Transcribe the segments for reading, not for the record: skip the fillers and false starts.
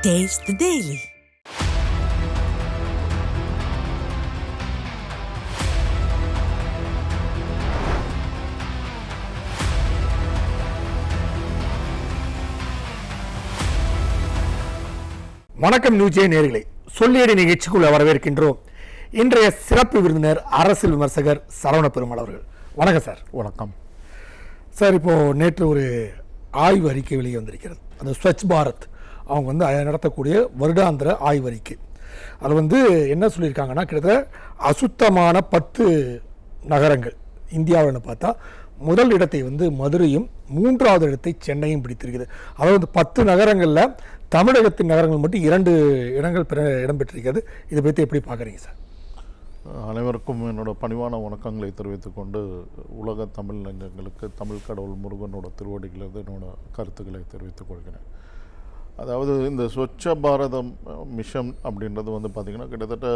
Taste the Daily. வணக்கம் நியூஜே நேயர்களே, சொல்லியடி நிகழ்ச்சிக்குள்ள வரவேற்கின்றோம். இன்றைய சிறப்பு விருந்தினர் அரசியல் விமர்சகர் சரவண பெருமாள் அவர்கள். வணக்கம் சார். வணக்கம் சார். இப்போது நேற்று ஒரு ஆய்வு அறிக்கை வெளியே வந்திருக்கிறது. அந்த ஸ்வச் பாரத் அவங்க நடத்தக்கூடிய வருடாந்திர ஆய்வு அறிக்கை. அது என்ன சொல்லியிருக்காங்கன்னா, கிட்டத்தட்ட அசுத்தமான 10 நகரங்கள் இந்தியாவில் பார்த்தா முதல் இடத்தை மதுரையும் 3வது இடத்தை சென்னையும் பிடித்திருக்கிறது. அதாவது 10 நகரங்களில் தமிழகத்தின் நகரங்கள் மட்டும் 2 இடங்கள் இடம்பெற்றிருக்கிறது. இதை பற்றி எப்படி பார்க்குறீங்க சார்? அனைவருக்கும் என்னோட பணிவான வணக்கங்களை தெரிவித்துக் கொண்டு உலக தமிழ் நெஞ்சங்களுக்கு தமிழ் கடவுள் முருகனோட திருவடிகளிலிருந்து என்னோட கருத்துக்களை தெரிவித்துக் கொள்கிறேன். அதாவது இந்த ஸ்வச்ச பாரதம் மிஷன் அப்படின்றது பார்த்திங்கன்னா கிட்டத்தட்ட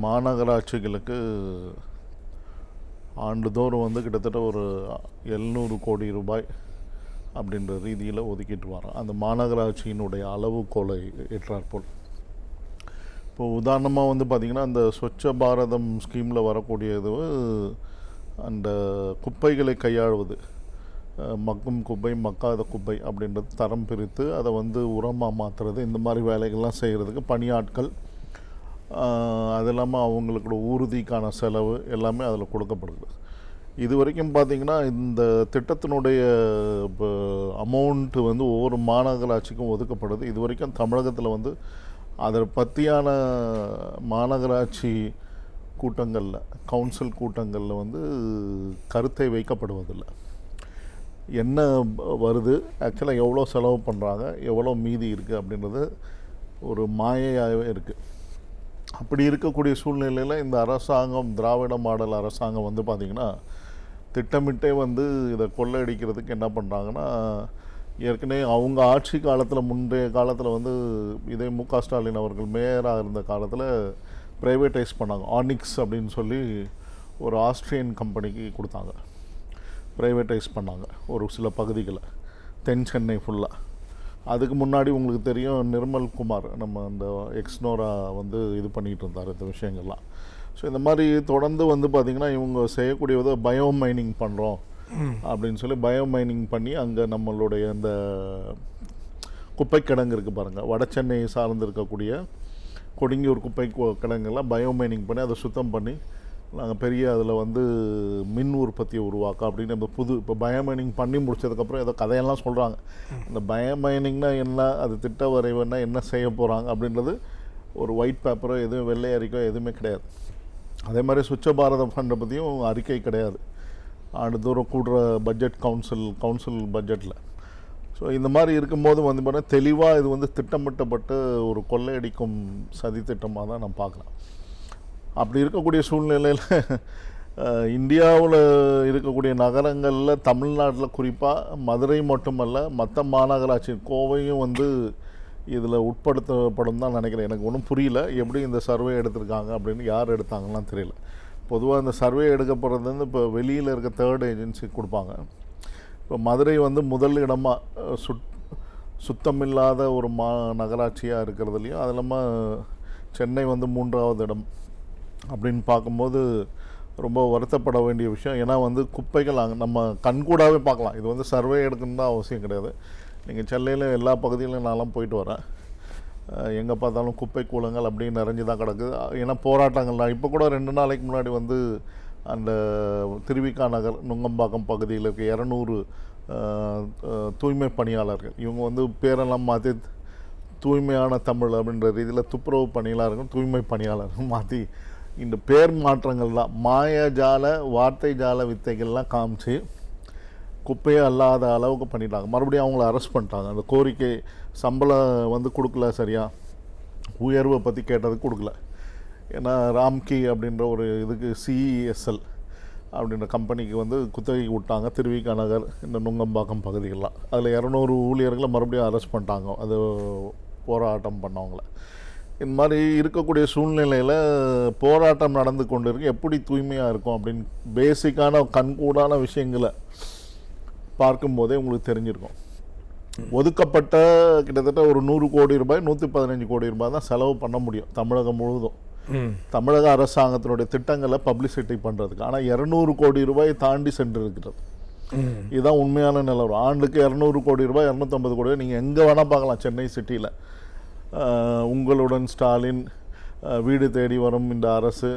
மாநகராட்சிகளுக்கு ஆண்டுதோறும் கிட்டத்தட்ட ஒரு 700 கோடி ரூபாய் அப்படின்ற ரீதியில் ஒதுக்கிட்டு வரோம். அந்த மாநகராட்சியினுடைய அளவுகோலை ஏற்றாற்போல். இப்போது உதாரணமாக பார்த்திங்கன்னா அந்த ஸ்வச்ச பாரதம் ஸ்கீமில் வரக்கூடியது அந்த குப்பைகளை கையாளுவது, மக்கும் குப்பை மக்காத குப்பை அப்படின்றது தரம் பிரித்து அதை உரமாக மாற்றுறது, இந்த மாதிரி வேலைகள்லாம் செய்கிறதுக்கு பணியாட்கள், அது இல்லாமல் அவங்களோட ஊர்திக்கான செலவு எல்லாமே அதில் கொடுக்கப்படுது. இது வரைக்கும் பார்த்திங்கன்னா இந்த திட்டத்தினுடைய அமௌண்ட்டு ஒவ்வொரு மாநகராட்சிக்கும் ஒதுக்கப்படுது. இது வரைக்கும் தமிழகத்தில் அதை பற்றியான மாநகராட்சி கூட்டங்களில், கவுன்சில் கூட்டங்களில் கருத்தை வைக்கப்படுவதில்லை. என்ன வருது, ஆக்சுவலாக எவ்வளோ செலவு பண்ணுறாங்க, எவ்வளோ மீதி இருக்குது அப்படின்றது ஒரு மாயையாகவே இருக்குது. அப்படி இருக்கக்கூடிய சூழ்நிலையில் இந்த அரசாங்கம், திராவிட மாடல் அரசாங்கம் பார்த்திங்கன்னா திட்டமிட்டே இதை கொள்ளையடிக்கிறதுக்கு என்ன பண்ணுறாங்கன்னா, ஏற்கனவே அவங்க ஆட்சி காலத்தில், முந்தைய காலத்தில் இதே மு.க. ஸ்டாலின் அவர்கள் மேயராக இருந்த காலத்தில் ப்ரைவேட்டைஸ் பண்ணாங்க. ஆனிக்ஸ் அப்படின்னு சொல்லி ஒரு ஆஸ்ட்ரியன் கம்பெனிக்கு கொடுத்தாங்க, ப்ரைவேட்டைஸ் பண்ணாங்க ஒரு சில பகுதிகளை, தென் சென்னை ஃபுல்லாக. அதுக்கு முன்னாடி உங்களுக்கு தெரியும், நிர்மல் குமார் நம்ம அந்த எக்ஸ்னோரா இது பண்ணிகிட்டு இருந்தார் இந்த விஷயங்கள்லாம். ஸோ இந்த மாதிரி தொடர்ந்து பார்த்திங்கன்னா இவங்க செய்யக்கூடிய பயோ மைனிங் பண்ணுறோம் அப்படின்னு சொல்லி பயோ மைனிங் பண்ணி அங்கே நம்மளுடைய இந்த குப்பை கிடங்கு இருக்குது பாருங்கள், வட சென்னை சார்ந்து இருக்கக்கூடிய கொடுங்கியூர் குப்பை கிடங்கெல்லாம் பயோ மைனிங் பண்ணி அதை சுத்தம் பண்ணி நாங்கள் பெரிய அதில் மின் உற்பத்தியை உருவாக்க அப்படின்னு அந்த இப்போ பயோமைனிங் பண்ணி முடிச்சதுக்கப்புறம் ஏதோ கதையெல்லாம் சொல்கிறாங்க. இந்த பயோமைனிங்னா என்ன, அது திட்ட வரைவுன்னா என்ன செய்ய போகிறாங்க அப்படின்றது ஒரு ஒயிட் பேப்பரோ எதுவும் வெள்ளை அறிக்கோ எதுவுமே கிடையாது. அதே மாதிரி ஸ்வச்ச பாரதம் ஃபண்டை பற்றியும் அறிக்கை கிடையாது. ஆண்டு தூரம் கூடுற பட்ஜெட் கவுன்சில் பட்ஜெட்டில். ஸோ இந்த மாதிரி இருக்கும்போது பார்த்தீங்கன்னா தெளிவாக இது திட்டமிட்டப்பட்டு ஒரு கொள்ளையடிக்கும் சதி திட்டமாக தான் நான் பார்க்குறேன். அப்படி இருக்கக்கூடிய சூழ்நிலையில் இந்தியாவில் இருக்கக்கூடிய நகரங்களில், தமிழ்நாட்டில் குறிப்பாக மதுரை மட்டுமல்ல மற்ற மாநகராட்சி கோவையும் இதில் உட்படுத்தப்படும் தான் நினைக்கிறேன். எனக்கு ஒன்றும் புரியல எப்படி இந்த சர்வே எடுத்திருக்காங்க அப்படின்னு, யார் எடுத்தாங்கலாம் தெரியல. பொதுவாக இந்த சர்வே எடுக்கப்படுறது இப்போ வெளியில் இருக்க தேர்ட் ஏஜென்சி கொடுப்பாங்க. இப்போ மதுரை முதல் இடமாக சுத்தமில்லாத ஒரு நகராட்சியாக இருக்கிறதுலையும், அது இல்லாமல் சென்னை 3வது இடம் அப்படின்னு பார்க்கும்போது ரொம்ப வருத்தப்பட வேண்டிய விஷயம். ஏன்னா குப்பைகள் நம்ம கண்கூடாகவே பார்க்கலாம். இது சர்வே எடுக்கணுன்னு தான் அவசியம் கிடையாது. நீங்கள் சென்னையில் எல்லா பகுதியிலும் நான்லாம் போயிட்டு வரேன், எங்கே பார்த்தாலும் குப்பை கூலங்கள் அப்படின்னு நிறைஞ்சு தான் கிடக்குது. ஏன்னா போராட்டங்கள்லாம் இப்போ கூட 2 நாளைக்கு முன்னாடி அந்த திருவிக்கா நகர் நுங்கம்பாக்கம் பகுதியில் இருக்க 200 தூய்மை பணியாளர்கள், இவங்க பேரெல்லாம் மாற்றி தூய்மையான தமிழ் அப்படின்ற ரீதியில் துப்புரவு பணியாளர்கள் தூய்மை பணியாளர்கள் மாற்றி இந்த பேர் மாற்றங்கள் தான், மாயஜால வார்த்தை ஜால வித்தைகள்லாம் காமிச்சு குப்பையே அல்லாத அளவுக்கு பண்ணிட்டாங்க. மறுபடியும் அவங்கள அரெஸ்ட் பண்ணிட்டாங்க. அந்த கோரிக்கை சம்பளம் கொடுக்கல, சரியாக உயர்வை பற்றி கேட்டதுக்கு கொடுக்கல. ஏன்னா ராம்கி அப்படின்ற ஒரு இதுக்கு சிஇஎஸ்எல் அப்படின்ற கம்பெனிக்கு குத்தகைக்கு விட்டாங்க திருவிக்கா நகர், இந்த நுங்கம்பாக்கம் பகுதிகளெலாம். அதில் 200 ஊழியர்களை மறுபடியும் அரெஸ்ட் பண்ணிட்டாங்க, அது போராட்டம் பண்ணவங்கள. இந்த மாதிரி இருக்கக்கூடிய சூழ்நிலையில் போராட்டம் நடந்து கொண்டு இருக்கு, எப்படி தூய்மையாக இருக்கும் அப்படின்னு பேசிக்கான கண்கூடான விஷயங்களை பார்க்கும்போதே உங்களுக்கு தெரிஞ்சிருக்கும். ஒதுக்கப்பட்ட கிட்டத்தட்ட ஒரு 100 கோடி ரூபாய் 115 கோடி ரூபாய் தான் செலவு பண்ண முடியும் தமிழகம் முழுவதும். தமிழக அரசாங்கத்தினுடைய திட்டங்களை பப்ளிசிட்டி பண்ணுறதுக்கு. ஆனால் 200 கோடி ரூபாய் தாண்டி சென்று இருக்கிறது. இதுதான் உண்மையான நிலவரம். ஆண்டுக்கு 200 கோடி ரூபாய் 250 கோடி ரூபாய் நீங்கள் எங்கே வேணால் பார்க்கலாம். சென்னை சிட்டியில் உங்களுடன் ஸ்டாலின், வீடு தேடி வரும் இந்த அரசு,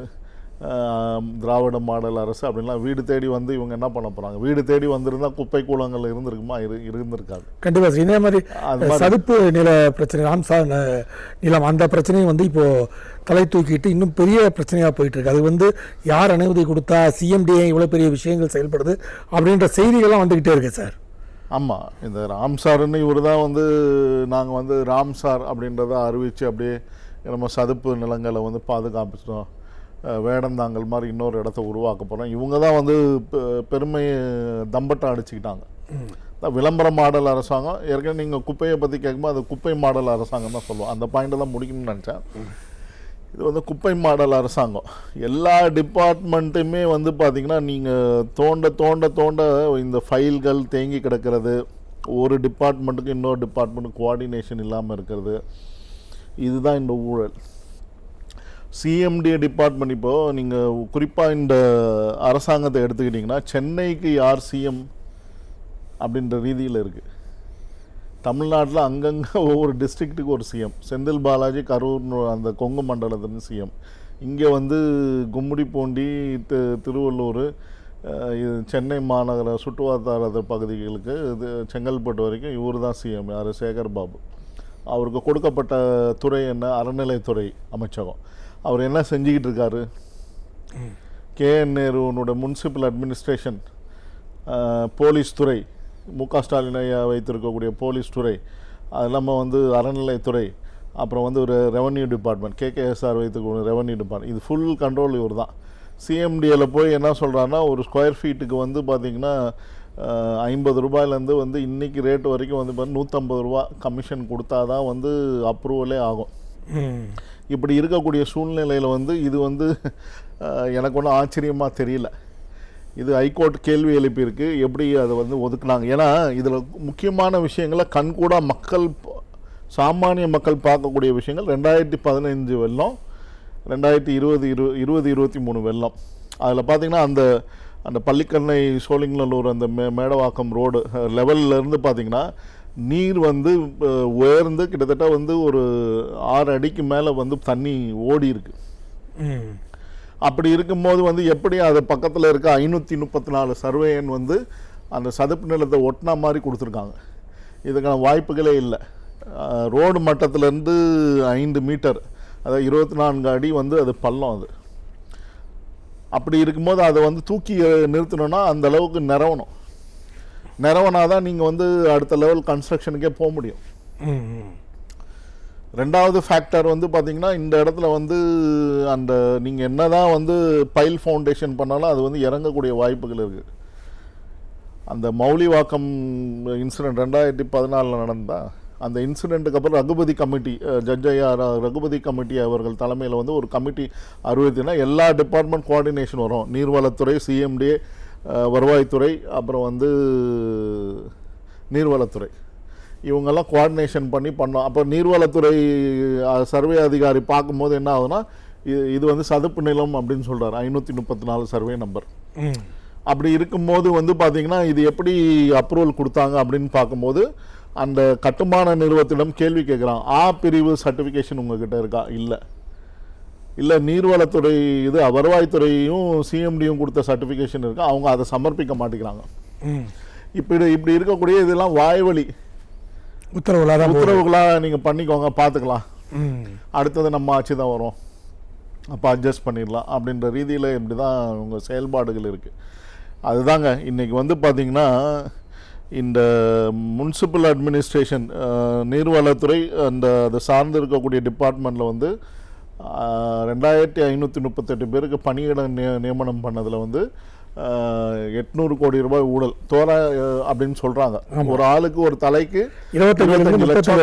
திராவிட மாடல் அரசு அப்படின்லாம் வீடு தேடி வந்து இவங்க என்ன பண்ண போகிறாங்க? வீடு தேடி வந்திருந்தால் குப்பை கூலங்கள் இருந்திருக்குமா? இருந்திருக்காது. கண்டிப்பாக இதே மாதிரி சதுப்பு நில பிரச்சனை, ராம்சார் நிலம், அந்த பிரச்சனையும் வந்து இப்போது தலை தூக்கிட்டு இன்னும் பெரிய பிரச்சனையாக போயிட்டுருக்கு. அது வந்து யார் அனுமதி கொடுத்தா, சிஎம்டிஏ இவ்வளோ பெரிய விஷயங்கள் செயல்படுது அப்படின்ற செய்திகள்லாம் வந்துக்கிட்டே இருக்கு சார். ஆமாம், இந்த ராம்சார்னு இவர் தான் வந்து நாங்கள் வந்து ராம்சார் அப்படின்றத அறிவித்து அப்படியே நம்ம சதுப்பு நிலங்களை வந்து பாதுகாப்பிச்சிட்டோம், வேடந்தாங்கல் மாதிரி இன்னொரு இடத்த உருவாக்க போகிறோம். இவங்க தான் வந்து பெருமையை தம்பட்டம் அடிச்சுக்கிட்டாங்க. விளம்பர மாடல் அரசாங்கம். ஏற்கனவே நீங்கள் குப்பையை பற்றி கேட்கும்போது அது குப்பை மாடல் அரசாங்கம் தான் சொல்லுவோம். அந்த பாயிண்ட்டை தான் முடிக்கணும்னு நினச்சேன். இது வந்து குப்பை மாடல் அரசாங்கம். எல்லா டிபார்ட்மெண்ட்டுமே வந்து பார்த்திங்கன்னா நீங்கள் தோண்ட தோண்ட தோண்ட இந்த ஃபைல்கள் தேங்கி கிடக்கிறது, ஒரு டிபார்ட்மெண்ட்டுக்கு இன்னொரு டிபார்ட்மெண்ட்டுக்கு கோஆர்டினேஷன் இல்லாமல் இருக்கிறது, இதுதான் இந்த ஊழல். சிஎம்டி டிபார்ட்மெண்ட் இப்போது நீங்கள் குறிப்பாக இந்த அரசாங்கத்தை எடுத்துக்கிட்டிங்கன்னா சென்னைக்கு யார் சிஎம் அப்படின்ற ரீதியில் இருக்குது. தமிழ்நாட்டில் அங்கங்கே ஒவ்வொரு டிஸ்ட்ரிக்ட்டுக்கு ஒரு சிஎம். செந்தில் பாலாஜி கரூர் அந்த கொங்கு மண்டலத்தின் சிஎம். இங்கே வந்து கும்மிடிப்பூண்டி, திருவள்ளூர், சென்னை மாநகர சுற்றுவட்டார பகுதிகளுக்கு, இது செங்கல்பட்டு வரைக்கும் இவர் தான் சிஎம். யார்? சேகர் பாபு. அவருக்கு கொடுக்கப்பட்ட துறை என்ன? அறநிலைத்துறை அமைச்சகம். அவர் என்ன செஞ்சுக்கிட்டு இருக்காரு? கேஎன் நேருனுடைய முனிசிபல் அட்மினிஸ்ட்ரேஷன், போலீஸ் துறை, முக ஸ்டாலின் ஐயா வைத்திருக்கக்கூடிய போலீஸ் துறை, அது இல்லாமல் வந்து அறநிலைத்துறை, அப்புறம் வந்து ஒரு ரெவன்யூ டிபார்ட்மெண்ட், கேகேஎஸ்ஆர் வைத்திருக்கக்கூடிய ரெவன்யூ டிபார்ட்மெண்ட், இது ஃபுல் கண்ட்ரோல் இவர் தான். சிஎம்டியில் போய் என்ன சொல்கிறாருன்னா, ஒரு ஸ்கொயர் ஃபீட்டுக்கு வந்து பார்த்திங்கன்னா 50 ரூபாயிலேருந்து வந்து இன்றைக்கி ரேட்டு வரைக்கும் வந்து 150 ரூபா கமிஷன் கொடுத்தா தான் வந்து அப்ரூவலே ஆகும். இப்படி இருக்கக்கூடிய சூழ்நிலையில் வந்து இது வந்து எனக்கு ஒன்றும் ஆச்சரியமாக தெரியல. இது ஹைகோர்ட் கேள்வி எழுப்பியிருக்கு, எப்படி அதை வந்து ஒதுக்குனாங்க. ஏன்னா இதில் முக்கியமான விஷயங்களை கண்கூடா மக்கள், சாமானிய மக்கள் பார்க்கக்கூடிய விஷயங்கள் 2015 வெள்ளம், 2023 வெள்ளம். அதில் பார்த்திங்கன்னா அந்த பள்ளிக்கரணை சோழிங்கநல்லூர் அந்த மேடவாக்கம் ரோடு லெவல்லேருந்து பார்த்திங்கன்னா நீர் வந்து உயர்ந்து கிட்டத்தட்ட வந்து ஒரு 6 அடிக்கு மேலே வந்து தண்ணி ஓடி இருக்கு. அப்படி இருக்கும்போது வந்து எப்படி அது பக்கத்தில் இருக்க 534 சர்வேயன் வந்து அந்த சதுப்பு நிலத்தை ஒட்டினா மாதிரி கொடுத்துருக்காங்க. இதுக்கான வாய்ப்புகளே இல்லை. ரோடு மட்டத்திலேருந்து 5 மீட்டர், அதாவது 24 அடி வந்து அது பள்ளம். அது அப்படி இருக்கும்போது அதை வந்து தூக்கி நிறுத்தணும்னா அந்த அளவுக்கு நிறவனா தான் நீங்கள் வந்து அடுத்த லெவல் கன்ஸ்ட்ரக்ஷனுக்கே போக முடியும். ரெண்டாவது ஃபேக்டர் வந்து பார்த்திங்கன்னா, இந்த இடத்துல வந்து அந்த நீங்கள் என்ன தான் வந்து பைல் ஃபவுண்டேஷன் பண்ணாலும் அது வந்து இறங்கக்கூடிய வாய்ப்புகள் இருக்குது. அந்த மௌலிவாக்கம் இன்சிடெண்ட் 2014 நடந்தால் அந்த இன்சிடெண்ட்டுக்கு அப்புறம் ரகுபதி கமிட்டி, ஜட்ஜ் ஐயா ரகுபதி கமிட்டி அவர்கள் தலைமையில் வந்து ஒரு கமிட்டி அறிவித்துனா எல்லா டிபார்ட்மெண்ட் கோஆர்டினேஷன் வரும். நீர்வளத்துறை, சிஎம்டிஏ, வருவாய்த்துறை, அப்புறம் வந்து நீர்வளத்துறை, இவங்கெல்லாம் கோஆர்டினேஷன் பண்ணோம். அப்போ நீர்வளத்துறை சர்வே அதிகாரி பார்க்கும்போது என்ன ஆகுதுன்னா, இது வந்து சதுப்பு நிலம் அப்படின்னு சொல்கிறார், 534 சர்வே நம்பர். அப்படி இருக்கும்போது வந்து பார்த்திங்கன்னா இது எப்படி அப்ரூவல் கொடுத்தாங்க அப்படின்னு பார்க்கும்போது அந்த கட்டுமான நிறுவனத்திடம் கேள்வி கேட்குறான், ஆ பிரிவு சர்டிஃபிகேஷன் உங்ககிட்ட இருக்கா? இல்லை நீர்வளத்துறை இது வருவாய்த்துறையும் சிஎம்டியும் கொடுத்த சர்டிஃபிகேஷன் இருக்கா? அவங்க அதை சமர்ப்பிக்க மாட்டேங்கிறாங்க. இப்படி இருக்கக்கூடிய இதெல்லாம் வாய்வழி உத்தரவுகளாக நீங்கள் பண்ணிக்கோங்க, பார்த்துக்கலாம், அடுத்தது நம்ம ஆட்சி தான் வரும், அப்போ அட்ஜஸ்ட் பண்ணிடலாம் அப்படின்ற ரீதியில் இப்படி தான் உங்கள் செயல்பாடுகள் இருக்குது. அதுதாங்க இன்றைக்கி வந்து பார்த்திங்கன்னா இந்த முனிசிபல் அட்மினிஸ்ட்ரேஷன், நீர்வளத்துறை, அதை சார்ந்து இருக்கக்கூடிய டிபார்ட்மெண்ட்டில் வந்து 2538 பேருக்கு பணியிட நியமனம் பண்ணதில் வந்து 800 கோடி ரூபாய் ஊழல் அப்படின்னு சொல்கிறாங்க. ஒரு ஆளுக்கு ஒரு தலைக்கு 25 லட்சம்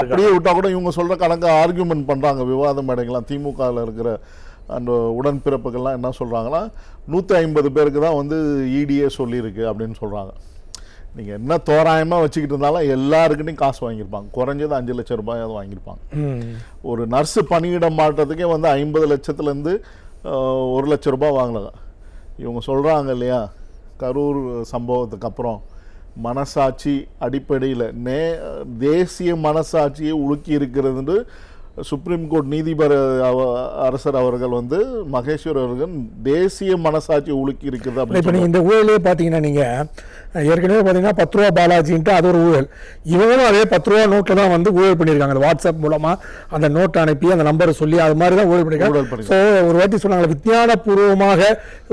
அப்படியே விட்டால் கூட இவங்க சொல்கிற கணக்கு ஆர்கியூமெண்ட் பண்ணுறாங்க. விவாத மேடைகள்லாம் திமுகவில் இருக்கிற அந்த உடன்பிறப்புகள்லாம் என்ன சொல்கிறாங்கன்னா, 150 பேருக்கு தான் வந்து இடிஏ சொல்லியிருக்கு அப்படின்னு சொல்கிறாங்க. நீங்கள் என்ன தோராயமாக வச்சுக்கிட்டு இருந்தாலும் எல்லாருக்கிட்டையும் காசு வாங்கியிருப்பாங்க. குறைஞ்சது 5 லட்சம் ரூபாயாவது வாங்கியிருப்பாங்க. ஒரு நர்ஸு பணியிடம் மாற்றத்துக்கே வந்து 50 லட்சத்துலேருந்து 1 லட்சம் ரூபாய் வாங்கலாம். இவங்க சொல்கிறாங்க இல்லையா, கரூர் சம்பவத்துக்கு அப்புறம் மனசாட்சி அடிப்படையில் தேசிய மனசாட்சியை உலுக்கி இருக்கிறது சுப்ரீம் கோர்ட் நீதிபதி அரசர் அவர்கள் வந்து மகேஸ்வர் அவர்கள் தேசிய மனசாட்சி உலுக்கி இருக்கிறது. இப்போ நீங்கள் இந்த ஊழலே பார்த்தீங்கன்னா, நீங்கள் ஏற்கனவே பார்த்தீங்கன்னா 10 ரூபா பாலாஜின்ட்டு அது ஒரு ஊழல். இவங்களும் அதே 10 ரூபா நோட்டில் தான் வந்து ஊழல் பண்ணியிருக்காங்க. அந்த வாட்ஸ்அப் மூலமாக அந்த நோட்டை அனுப்பி அந்த நம்பரை சொல்லி அது மாதிரி தான் ஊழல் பண்ணியிருக்காங்க. ஸோ ஒரு வாட்டி சொன்னாங்க, விஞ்ஞானபூர்வமாக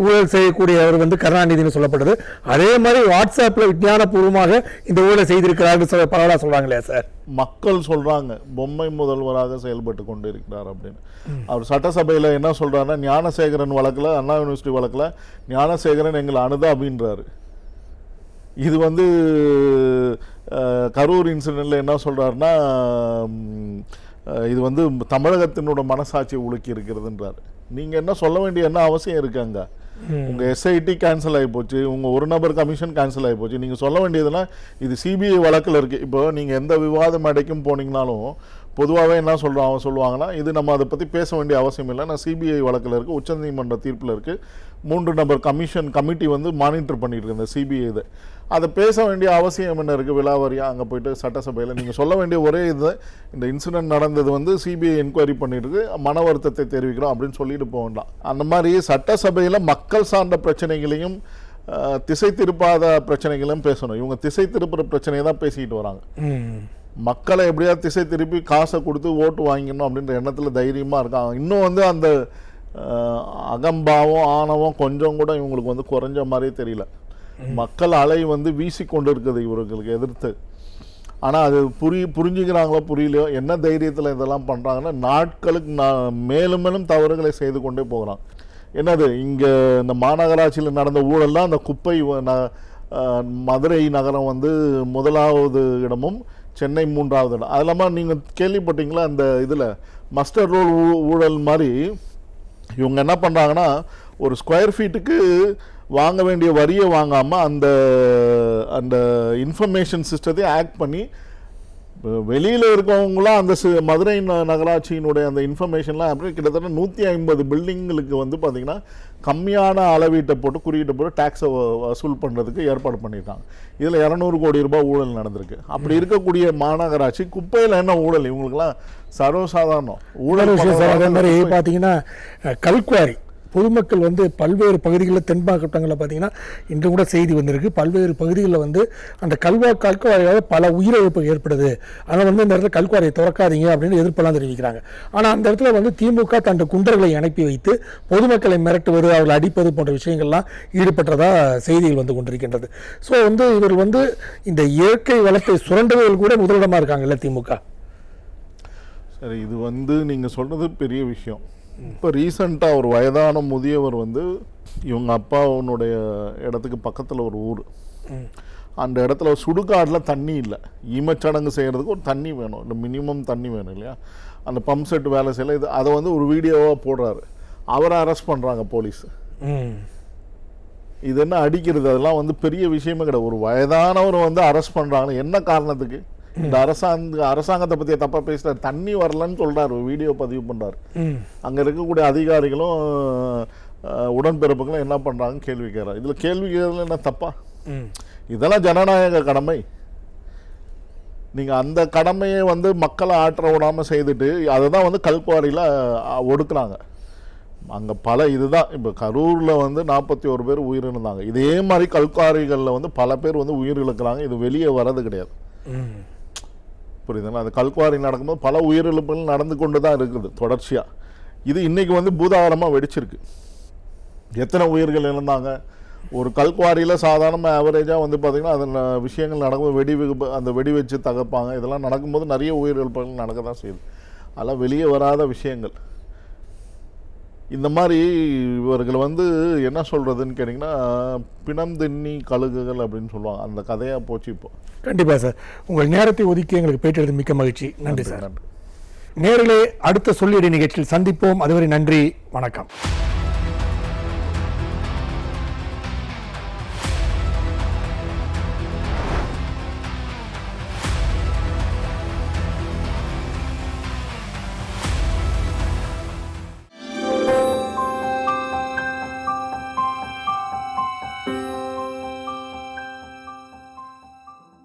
ஊழல் செய்யக்கூடியவர் வந்து கருணாநிதினு சொல்லப்படுது. அதே மாதிரி வாட்ஸ்அப்பில் விஞ்ஞானபூர்வமாக இந்த ஊழலை செய்திருக்கிறார்கள் பரவாயில்ல சொல்கிறாங்களே சார். மக்கள் சொல்றாங்க பொம்மை முதல்வராக செயல்பட்டு கொண்டு இருக்கிறார் அப்படின்னு. அவர் சட்டசபையில் என்ன சொல்றாருன்னா, ஞானசேகரன் வழக்கில், அண்ணா யூனிவர்சிட்டி வழக்கில் ஞானசேகரன் எங்களை அனுதாபின்றாரு. இது வந்து கரூர் இன்சிடென்ட்ல என்ன சொல்றாருன்னா, இது வந்து தமிழகத்தினோட மனசாட்சியை உலுக்கி இருக்கிறதுன்றாரு. நீங்க என்ன சொல்ல வேண்டிய என்ன அவசியம் இருக்காங்க? உங்க எஸ்ஐடி கேன்சல் ஆகி போச்சு, உங்க ஒரு நபர் கமிஷன் கேன்சல் ஆகி போச்சு. நீங்க சொல்ல வேண்டியதுன்னா இது சிபிஐ வழக்கில் இருக்கு. இப்போ நீங்க எந்த விவாத மேடைக்கும் போனீங்கனாலும் பொதுவாகவே என்ன சொல்லுவாங்கன்னா, இது நம்ம அதை பற்றி பேச வேண்டிய அவசியம் இல்லை, நான் சிபிஐ வழக்கில் இருக்குது, உச்சநீதிமன்ற தீர்ப்பில் இருக்குது, 3 நபர் கமிட்டி வந்து மானிட்டர் பண்ணிட்டு இருக்கு இந்த சிபிஐ. இது அதை பேச வேண்டிய அவசியம் என்ன இருக்குது? விலாவரியாக அங்கே போயிட்டு சட்டசபையில் நீங்கள் சொல்ல வேண்டிய ஒரே இது, இந்த இன்சிடென்ட் நடந்தது வந்து சிபிஐ என்கொயரி பண்ணிட்டு மன வருத்தத்தை தெரிவிக்கிறோம் அப்படின்னு சொல்லிட்டு போக வேண்டாம். அந்த மாதிரி சட்டசபையில் மக்கள் சார்ந்த பிரச்சனைகளையும் திசை திருப்பாத பிரச்சனைகளையும் பேசணும். இவங்க திசை திருப்புற பிரச்சனையை தான் பேசிக்கிட்டு வராங்க. மக்களை எப்படியாவது திசை திருப்பி காசை கொடுத்து ஓட்டு வாங்கிடணும் அப்படின்ற எண்ணத்தில் தைரியமாக இருக்காங்க. இன்னும் வந்து அந்த அகம்பாவம் ஆணவம் கொஞ்சம் கூட இவங்களுக்கு வந்து குறைஞ்ச மாதிரியே தெரியல. மக்கள் அலை வந்து வீசி கொண்டு இருக்குது இவர்களுக்கு எதிர்த்து. ஆனால் அது புரிஞ்சுக்கிறாங்களோ புரியலையோ, என்ன தைரியத்தில் இதெல்லாம் பண்ணுறாங்கன்னா, நாட்களுக்கு மேலும் மேலும் தவறுகளை செய்து கொண்டே போகிறாங்க. என்னது இங்கே இந்த மாநகராட்சியில் நடந்த ஊழல்லாம், அந்த குப்பை மதுரை நகரம் வந்து 1வது இடமும் சென்னை 3வது இடம். அது இல்லாமல் நீங்கள் கேள்விப்பட்டீங்களா, அந்த இதில் மஸ்டர் ரோல் ஊழல் மாதிரி இவங்க என்ன பண்ணுறாங்கன்னா, ஒரு ஸ்கொயர் ஃபீட்டுக்கு வாங்க வேண்டிய வரியை வாங்காமல் அந்த அந்த இன்ஃபர்மேஷன் சிஸ்டத்தை ஆக்ட் பண்ணி வெளியில் இருக்கவங்களாம் அந்த மதுரை நகராட்சியினுடைய அந்த இன்ஃபர்மேஷன்லாம் அப்படி கிட்டத்தட்ட 150 பில்டிங்களுக்கு வந்து பார்த்திங்கன்னா கம்மியான அளவீட்டை போட்டு குறியீட்டை போட்டு டேக்ஸை வசூல் பண்ணுறதுக்கு ஏற்பாடு பண்ணியிருக்காங்க. இதில் 200 கோடி ரூபாய் ஊழல் நடந்திருக்கு. அப்படி இருக்கக்கூடிய மாநகராட்சி குப்பையில் என்ன ஊழல்? இவங்களுக்குலாம் சர்வசாதாரணம் ஊழல். அதே மாதிரி பார்த்தீங்கன்னா கல்குவாரி பொதுமக்கள் வந்து பல்வேறு பகுதிகளில் தென் மாவட்டங்களில் பார்த்தீங்கன்னா இன்று கூட செய்தி வந்திருக்கு, பல்வேறு பகுதிகளில் வந்து அந்த கல்குவாரியால் பல உயிரிழப்பு ஏற்படுது, அதனால் வந்து இந்த இடத்துல கல்குவாரியை திறக்காதீங்க அப்படின்னு எதிர்ப்பெல்லாம் தெரிவிக்கிறாங்க. ஆனால் அந்த இடத்துல வந்து திமுக தன் குண்டர்களை அனுப்பி வைத்து பொதுமக்களை மிரட்டுவது, அவர்கள் அடிப்பது போன்ற விஷயங்கள்லாம் ஈடுபட்டதா செய்திகள் வந்து கொண்டிருக்கின்றது. ஸோ வந்து இவர் வந்து இந்த இயற்கை வளத்தை சுரண்டுவதில் கூட முதலிடமாக இருக்காங்கல்ல திமுக. சரி, இது வந்து நீங்கள் சொல்கிறது பெரிய விஷயம். இப்போ ரீசண்டாக ஒரு வயதான முதியவர் வந்து இவங்க அப்பாவுடைய இடத்துக்கு பக்கத்தில் ஒரு ஊர், அந்த இடத்துல சுடுகாட்டில் தண்ணி இல்லை, ஈமச்சடங்கு செய்கிறதுக்கு ஒரு தண்ணி வேணும், இல்லை மினிமம் தண்ணி வேணும் இல்லையா, அந்த பம்ப் செட் வேலை செய்யல. இது அதை வந்து ஒரு வீடியோவாக போடுறாரு, அவரை அரெஸ்ட் பண்ணுறாங்க போலீஸ். இது என்ன அடிக்கிறது? அதெல்லாம் வந்து பெரிய விஷயமே கிடையாது. ஒரு வயதானவர் வந்து அரெஸ்ட் பண்ணுறாங்க, என்ன காரணத்துக்கு? இந்த அரசாங்கத்தை பற்றி தப்பாக பேசுகிறார், தண்ணி வரலன்னு சொல்கிறார், வீடியோ பதிவு பண்ணுறாரு. அங்கே இருக்கக்கூடிய அதிகாரிகளும் உடன்பிறப்புகளும் என்ன பண்ணுறாங்க கேள்வி கேட்குறாரு. இதில் கேள்வி கேட்கறதுல என்ன தப்பா? இதெல்லாம் ஜனநாயக கடமை. நீங்கள் அந்த கடமையை வந்து மக்களை ஆற்ற விடாமல் செய்துட்டு அதை தான் வந்து கல்குவாரியில் ஒடுக்குறாங்க. அங்கே பல இதுதான் இப்போ கரூரில் வந்து 41 பேர் உயிரிழந்தாங்க. இதே மாதிரி கல்குவாரிகளில் வந்து பல பேர் வந்து உயிரிழக்கிறாங்க. இது வெளியே வர்றது கிடையாது. புரியுதுங்களா? அந்த கல்குவாரி நடக்கும்போது பல உயிரிழப்புகள் நடந்து கொண்டு தான் இருக்குது தொடர்ச்சியாக. இது இன்றைக்கி வந்து பூதாகரமாக வெடிச்சிருக்கு. எத்தனை உயிர்கள் இழந்தாங்க? ஒரு கல்குவாரியில் சாதாரணமாக ஆவரேஜாக வந்து பார்த்திங்கன்னா அதில் விஷயங்கள் நடக்கும்போது அந்த வெடி வச்சு தகர்ப்பாங்க. இதெல்லாம் நடக்கும்போது நிறைய உயிரிழப்புகள் நடக்க தான் செய்யுது. அதெல்லாம் வெளியே வராத விஷயங்கள். இந்த மாதிரி இவர்கள் வந்து என்ன சொல்கிறதுன்னு கேட்டிங்கன்னா, பிணம் தின்னி கழுகுகள் அப்படின்னு சொல்லுவாங்க. அந்த கதையாக போச்சு இப்போ. கண்டிப்பாக சார், உங்கள் நேரத்தை ஒதுக்கி எங்களுக்கு பேசுறது மிக்க மகிழ்ச்சி. நன்றி சார். நன்றி நேயர்களே, அடுத்த சொல்லியடி நிகழ்ச்சியில் சந்திப்போம். அதுவரை நன்றி, வணக்கம்.